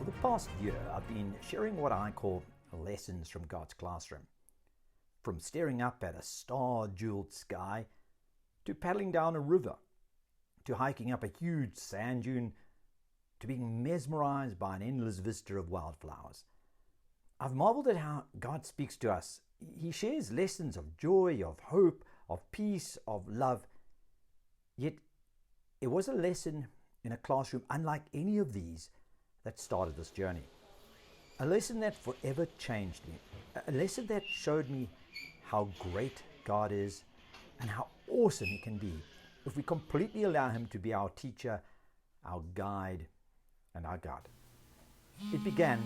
For the past year, I've been sharing what I call lessons from God's classroom. From staring up at a star-jeweled sky, to paddling down a river, to hiking up a huge sand dune, to being mesmerized by an endless vista of wildflowers. I've marveled at how God speaks to us. He shares lessons of joy, of hope, of peace, of love. Yet, it was a lesson in a classroom unlike any of these that started this journey. A lesson that forever changed me. A lesson that showed me how great God is and how awesome He can be if we completely allow Him to be our teacher, our guide, and our God. It began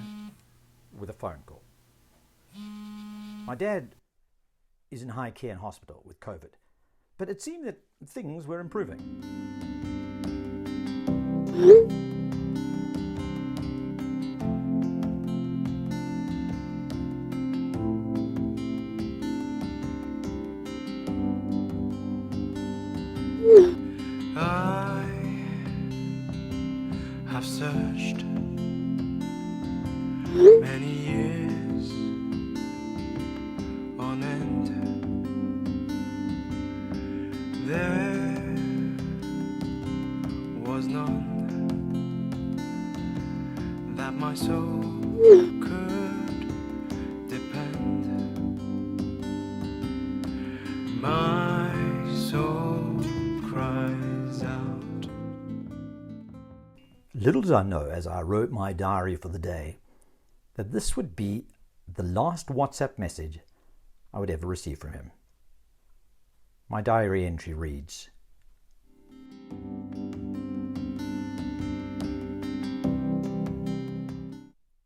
with a phone call. My dad is in high care in hospital with COVID, but it seemed that things were improving. I have searched many years on end. There was none that my soul could depend. My soul cries out. Little did I know as I wrote my diary for the day that this would be the last WhatsApp message I would ever receive from him. My diary entry reads,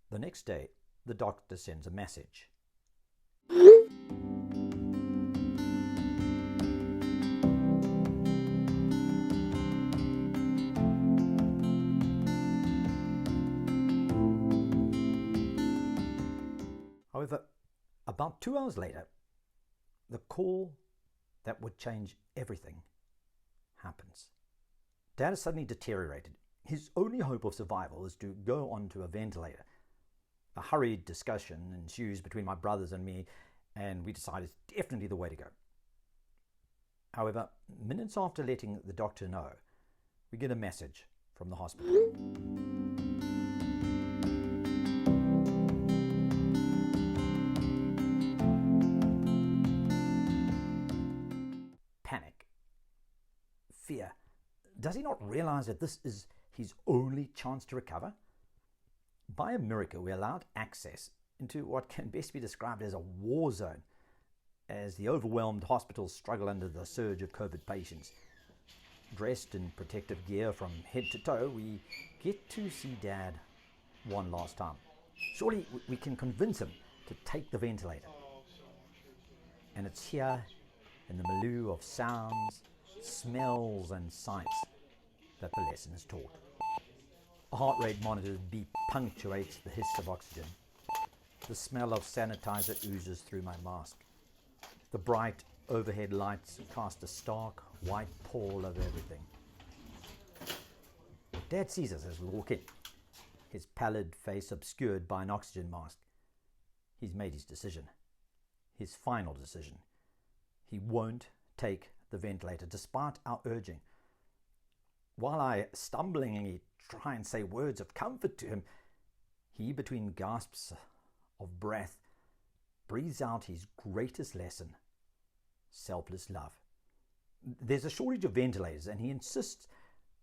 the next day, the doctor sends a message. However, about 2 hours later, the call that would change everything happens. Dad has suddenly deteriorated. His only hope of survival is to go onto a ventilator. A hurried discussion ensues between my brothers and me, and we decide it's definitely the way to go. However, minutes after letting the doctor know, we get a message from the hospital. Panic. Fear. Does he not realize that this is his only chance to recover? By a miracle, we're allowed access into what can best be described as a war zone as the overwhelmed hospitals struggle under the surge of COVID patients. Dressed in protective gear from head to toe, we get to see Dad one last time. Surely we can convince him to take the ventilator. And it's here, in the milieu of sounds, smells and sights, that the lesson is taught. A heart rate monitor's beep punctuates the hiss of oxygen. The smell of sanitizer oozes through my mask. The bright overhead lights cast a stark white pall over everything. Dad sees us as we walk in, his pallid face obscured by an oxygen mask. He's made his decision, his final decision. He won't take the ventilator despite our urging. While I stumblingly try and say words of comfort to him, he, between gasps of breath, breathes out his greatest lesson: selfless love. There's a shortage of ventilators, and he insists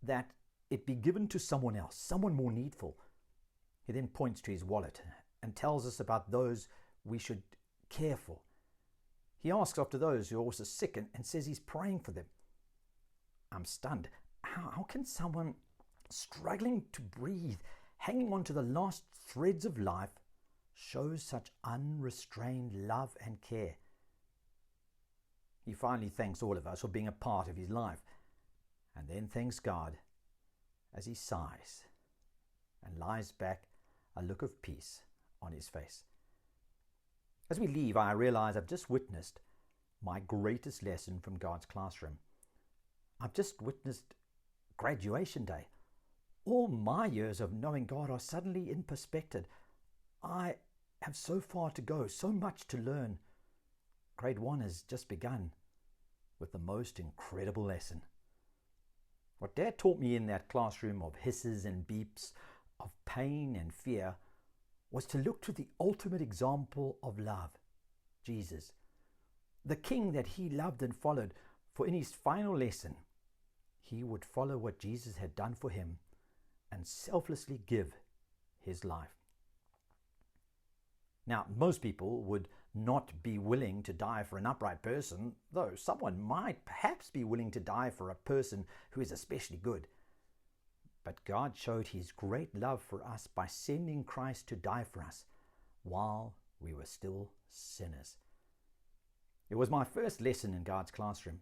that it be given to someone else, someone more needful. He then points to his wallet and tells us about those we should care for. He asks after those who are also sick and says he's praying for them. I'm stunned. How can someone struggling to breathe, hanging on to the last threads of life, show such unrestrained love and care? He finally thanks all of us for being a part of his life, and then thanks God as he sighs and lies back, a look of peace on his face. As we leave, I realize I've just witnessed my greatest lesson from God's classroom. I've just witnessed graduation day. All my years of knowing God are suddenly in perspective. I have so far to go, so much to learn. Grade 1 has just begun with the most incredible lesson. What Dad taught me in that classroom of hisses and beeps, of pain and fear, was to look to the ultimate example of love, Jesus, the King that he loved and followed. For in his final lesson, he would follow what Jesus had done for him and selflessly give his life. Now, most people would not be willing to die for an upright person, though someone might perhaps be willing to die for a person who is especially good. But God showed his great love for us by sending Christ to die for us while we were still sinners. It was my first lesson in God's classroom,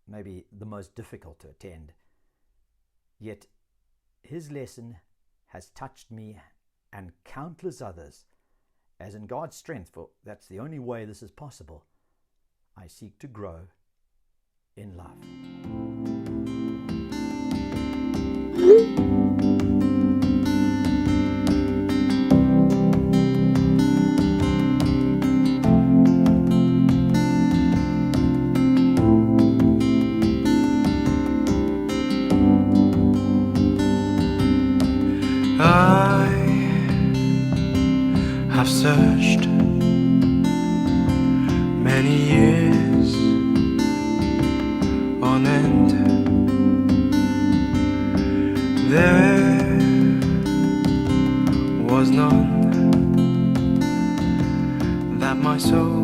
maybe the most difficult to attend. Yet his lesson has touched me and countless others, as in God's strength, for that's the only way this is possible, I seek to grow in love. I have searched many years on end. There was none that my soul